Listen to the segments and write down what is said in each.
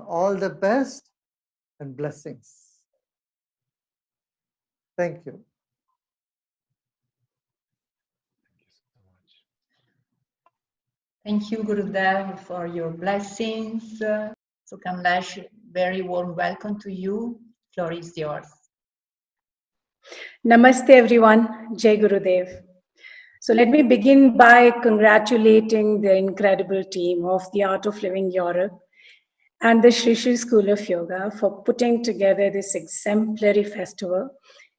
all the best and blessings. Thank you. Thank you, Gurudev, for your blessings. So Kamlesh, very warm welcome to you. Floor is yours. Namaste everyone, Jai Gurudev. So let me begin by congratulating the incredible team of the Art of Living Europe and the Shri Shri School of Yoga for putting together this exemplary festival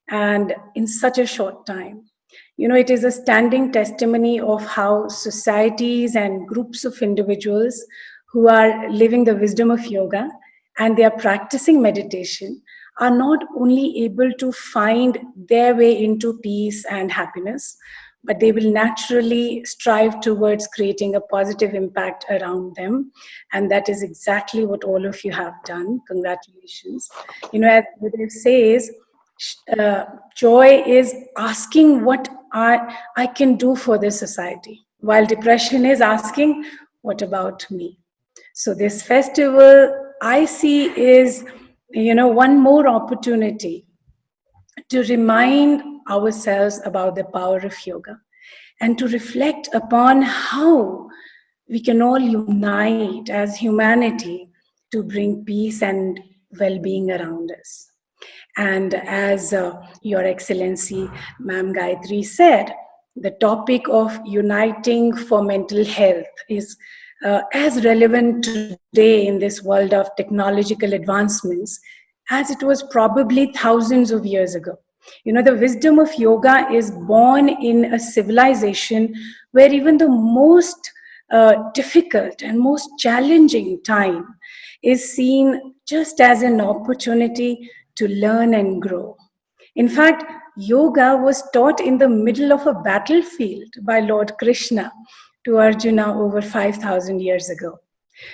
and in such a short time. You know, it is a standing testimony of how societies and groups of individuals who are living the wisdom of yoga and they are practicing meditation are not only able to find their way into peace and happiness, but they will naturally strive towards creating a positive impact around them. And that is exactly what all of you have done. Congratulations. You know, as Gurudev says, joy is asking what I can do for this society, while depression is asking, what about me? So this festival I see is, you know, one more opportunity to remind ourselves about the power of yoga and to reflect upon how we can all unite as humanity to bring peace and well-being around us. And as Your Excellency, Ma'am Gayatri said, the topic of uniting for mental health is as relevant today in this world of technological advancements as it was probably thousands of years ago. You know, the wisdom of yoga is born in a civilization where even the most difficult and most challenging time is seen just as an opportunity to learn and grow. In fact, yoga was taught in the middle of a battlefield by Lord Krishna to Arjuna over 5,000 years ago.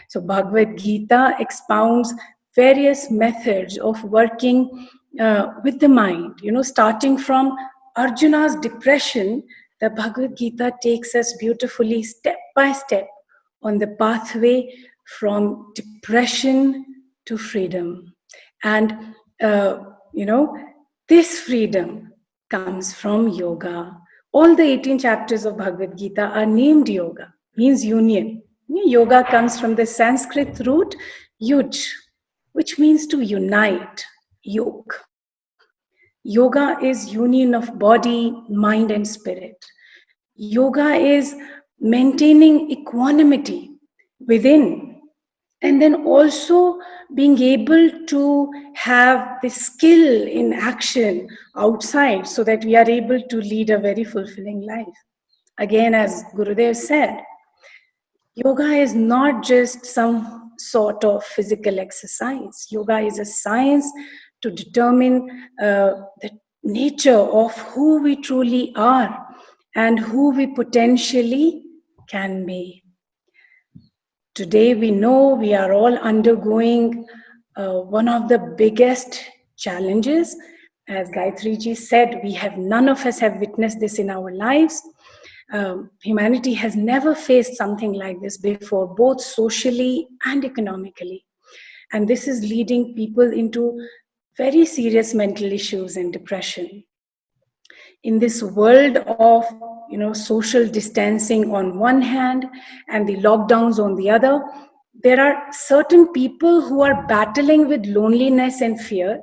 So Bhagavad Gita expounds various methods of working with the mind. You know, starting from Arjuna's depression, the Bhagavad Gita takes us beautifully step by step on the pathway from depression to freedom. And, you know, this freedom comes from yoga. All the 18 chapters of Bhagavad Gita are named yoga, means union. Yoga comes from the Sanskrit root yuj, which means to unite, yog. Yoga is union of body, mind, and spirit. Yoga is maintaining equanimity within, and then also being able to have the skill in action outside so that we are able to lead a very fulfilling life. Again, as Gurudev said, yoga is not just some sort of physical exercise. Yoga is a science to determine the nature of who we truly are and who we potentially can be. Today we know we are all undergoing one of the biggest challenges. As Gayatri ji said, none of us have witnessed this in our lives. Humanity has never faced something like this before, both socially and economically. And this is leading people into very serious mental issues and depression. In this world of, you know, social distancing on one hand and the lockdowns on the other, there are certain people who are battling with loneliness and fear,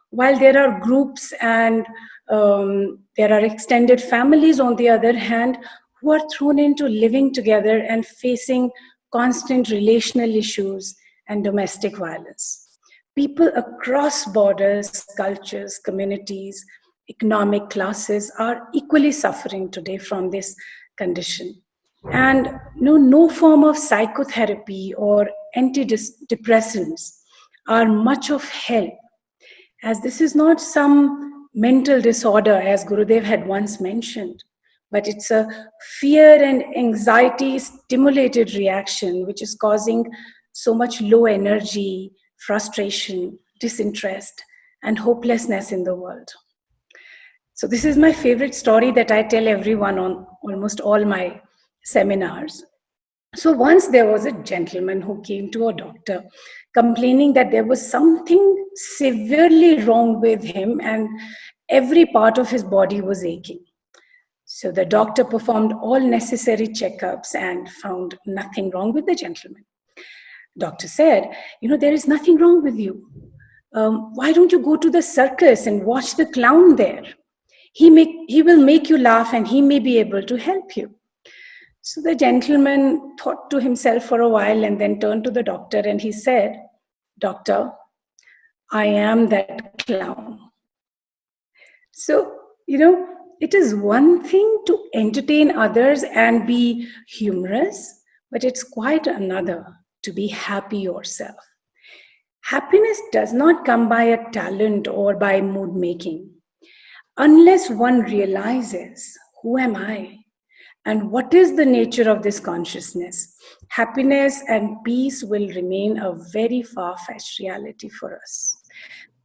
while there are groups and there are extended families on the other hand who are thrown into living together and facing constant relational issues and domestic violence. People across borders, cultures, communities, economic classes are equally suffering today from this condition. And no form of psychotherapy or antidepressants are much of help, as this is not some mental disorder, as Gurudev had once mentioned, but it's a fear and anxiety stimulated reaction which is causing so much low energy, frustration, disinterest, and hopelessness in the world. So this is my favorite story that I tell everyone on almost all my seminars. So once there was a gentleman who came to a doctor complaining that there was something severely wrong with him and every part of his body was aching. So the doctor performed all necessary checkups and found nothing wrong with the gentleman. Doctor said, there is nothing wrong with you. Why don't you go to the circus and watch the clown there? He will make you laugh and he may be able to help you. So the gentleman thought to himself for a while and then turned to the doctor and he said, Doctor, I am that clown. So, it is one thing to entertain others and be humorous, but it's quite another to be happy yourself. Happiness does not come by a talent or by mood making. Unless one realizes, who am I? And what is the nature of this consciousness? Happiness and peace will remain a very far-fetched reality for us.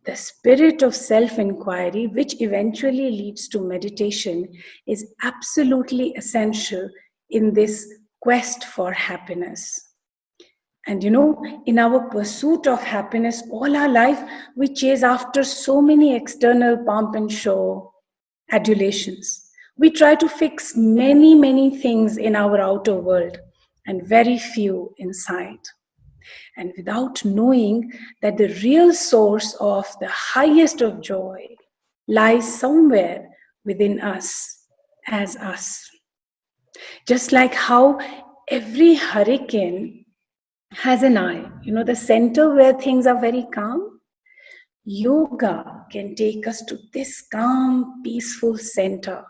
The spirit of self-inquiry, which eventually leads to meditation, is absolutely essential in this quest for happiness. And in our pursuit of happiness, all our life, we chase after so many external pomp and show, adulations. We try to fix many, many things in our outer world and very few inside. And without knowing that the real source of the highest of joy lies somewhere within us as us. Just like how every hurricane has an eye, the center where things are very calm. Yoga can take us to this calm, peaceful center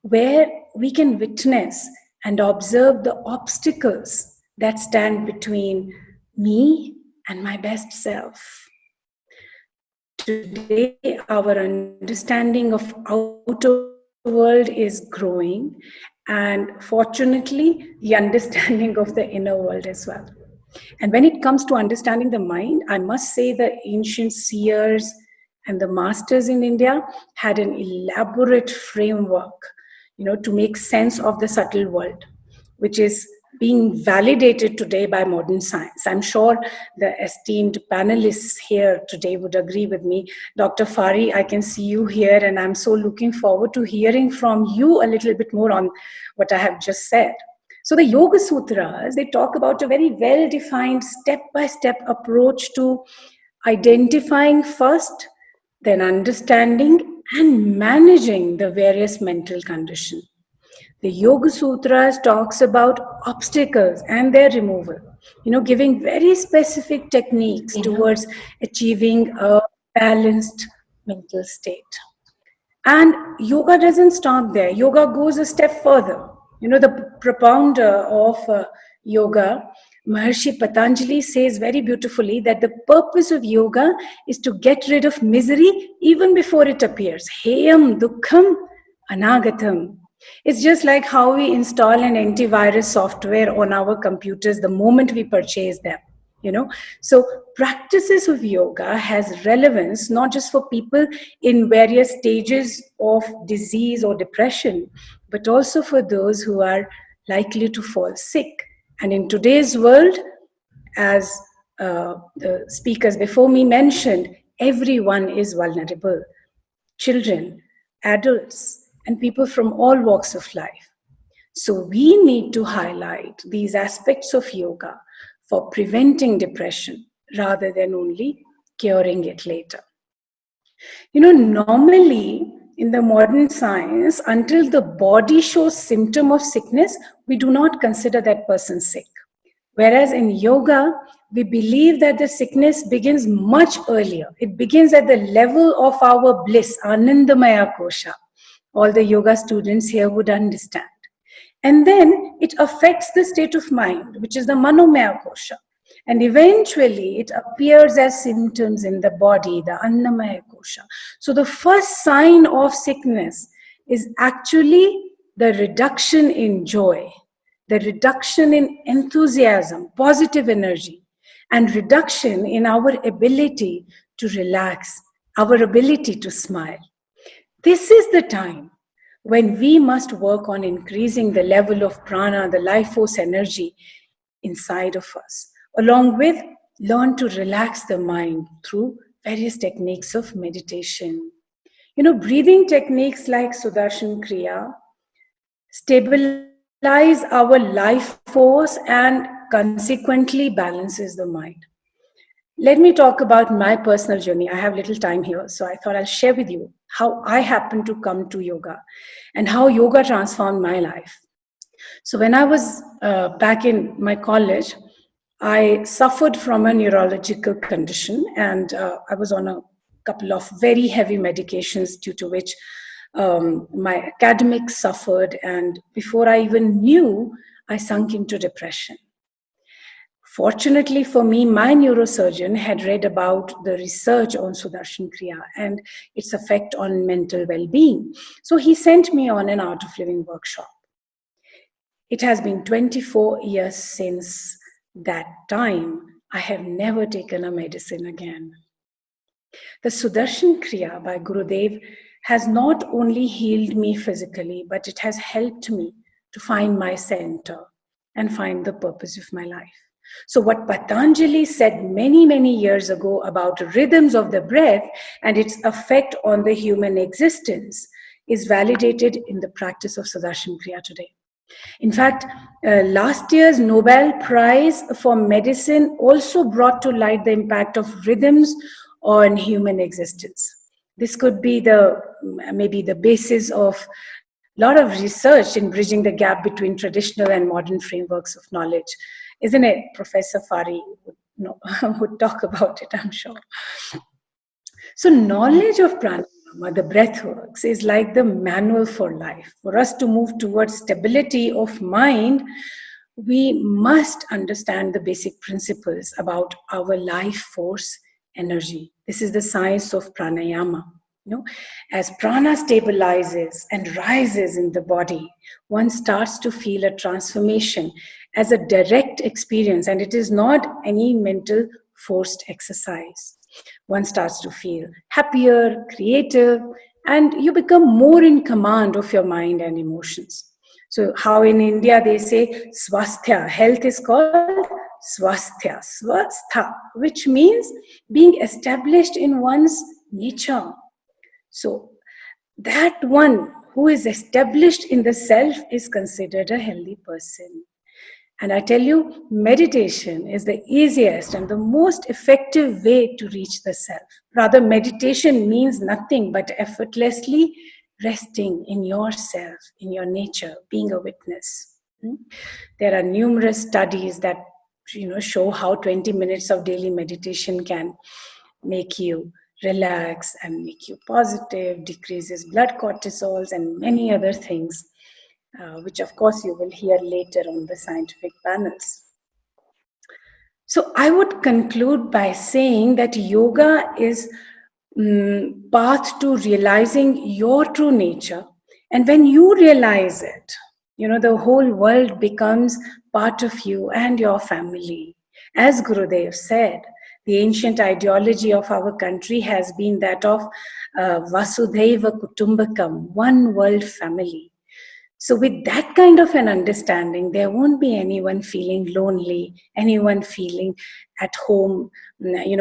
where we can witness and observe the obstacles that stand between me and my best self. Today, our understanding of outer world is growing, and fortunately, the understanding of the inner world as well. And when it comes to understanding the mind, I must say the ancient seers and the masters in India had an elaborate framework, to make sense of the subtle world, which is being validated today by modern science. I'm sure the esteemed panelists here today would agree with me. Dr. Fahri, I can see you here, and I'm so looking forward to hearing from you a little bit more on what I have just said. So the Yoga Sutras, they talk about a very well-defined step-by-step approach to identifying first, then understanding and managing the various mental conditions. The Yoga Sutras talks about obstacles and their removal, giving very specific techniques towards achieving a balanced mental state. And yoga doesn't stop there. Yoga goes a step further. The propounder of yoga, Maharshi Patanjali, says very beautifully that the purpose of yoga is to get rid of misery even before it appears. Heyam dukkham anagatam. It's just like how we install an antivirus software on our computers the moment we purchase them. So practices of yoga has relevance not just for people in various stages of disease or depression, but also for those who are likely to fall sick. And in today's world, as the speakers before me mentioned, everyone is vulnerable. Children, adults, and people from all walks of life. So we need to highlight these aspects of yoga for preventing depression rather than only curing it later. Normally in the modern science, until the body shows symptom of sickness, we do not consider that person sick. Whereas in yoga, we believe that the sickness begins much earlier. It begins at the level of our bliss, Anandamaya Kosha. All the yoga students here would understand. And then it affects the state of mind, which is the Manomaya Kosha. And eventually it appears as symptoms in the body, the Annamaya Kosha. So the first sign of sickness is actually the reduction in joy, the reduction in enthusiasm, positive energy, and reduction in our ability to relax, our ability to smile. This is the time when we must work on increasing the level of prana, the life force energy inside of us, along with learn to relax the mind through various techniques of meditation. Breathing techniques like Sudarshan Kriya stabilize our life force and consequently balances the mind. Let me talk about my personal journey. I have little time here, so I thought I'll share with you how I happened to come to yoga and how yoga transformed my life. So when I was back in my college, I suffered from a neurological condition, and I was on a couple of very heavy medications, due to which my academics suffered, and before I even knew, I sunk into depression. Fortunately for me, my neurosurgeon had read about the research on Sudarshan Kriya and its effect on mental well-being. So he sent me on an Art of Living workshop. It has been 24 years since that time. I have never taken a medicine again. The Sudarshan Kriya by Gurudev has not only healed me physically, but it has helped me to find my center and find the purpose of my life. So what Patanjali said many, many years ago about rhythms of the breath and its effect on the human existence is validated in the practice of Sudarshan Kriya today. In fact, last year's Nobel Prize for Medicine also brought to light the impact of rhythms on human existence. This could be maybe the basis of a lot of research in bridging the gap between traditional and modern frameworks of knowledge. Isn't it, Professor Fahri would talk about it, I'm sure. So knowledge of pranayama, the breath works, is like the manual for life. For us to move towards stability of mind, we must understand the basic principles about our life force energy. This is the science of pranayama. As prana stabilizes and rises in the body, one starts to feel a transformation as a direct experience, and it is not any mental forced exercise. One starts to feel happier, creative, and you become more in command of your mind and emotions. So how in India they say swasthya, health is called swasthya, swastha, which means being established in one's nature. So that one who is established in the self is considered a healthy person. And I tell you, meditation is the easiest and the most effective way to reach the self. Rather, meditation means nothing but effortlessly resting in yourself, in your nature, being a witness. There are numerous studies that show how 20 minutes of daily meditation can make you relax and make you positive, decreases blood cortisols and many other things, which of course you will hear later on the scientific panels. So I would conclude by saying that yoga is path to realizing your true nature. And when you realize it, the whole world becomes part of you and your family. As Gurudev said, the ancient ideology of our country has been that of Vasudhaiva Kutumbakam, one world family. So with that kind of an understanding, there won't be anyone feeling lonely, anyone feeling at home,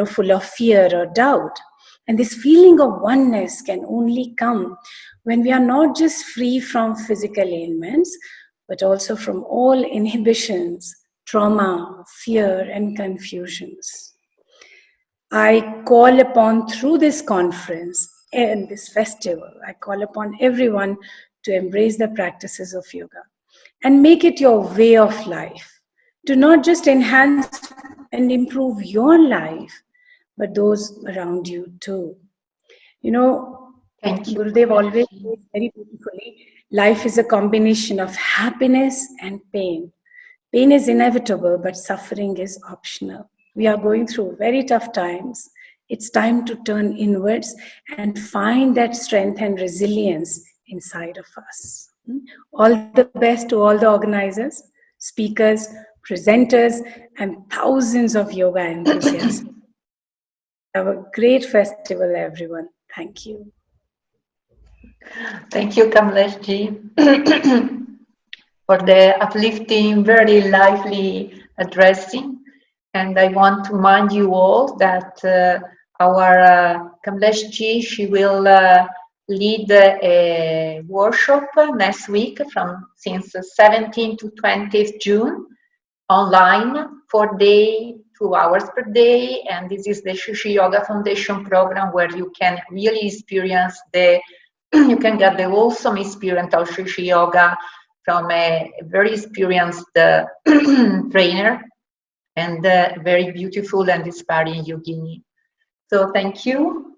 full of fear or doubt. And this feeling of oneness can only come when we are not just free from physical ailments, but also from all inhibitions, trauma, fear, and confusions. I call upon through this conference and this festival, I call upon everyone to embrace the practices of yoga and make it your way of life, to not just enhance and improve your life, but those around you too. Thank you. Gurudev always says very beautifully, life is a combination of happiness and pain. Pain is inevitable, but suffering is optional. We are going through very tough times. It's time to turn inwards and find that strength and resilience inside of us. All the best to all the organizers, speakers, presenters, and thousands of yoga enthusiasts. Have a great festival, everyone. Thank you. Thank you, Kamlesh ji, for the uplifting, very lively addressing. And I want to remind you all that our Kamlesh ji, she will lead a workshop next week since 17th to 20th June online, 4 day, 2 hours per day. And this is the Shishi Yoga Foundation program where you can really experience you can get the awesome experience of Shishi Yoga from a very experienced trainer and very beautiful and inspiring yogini. So thank you.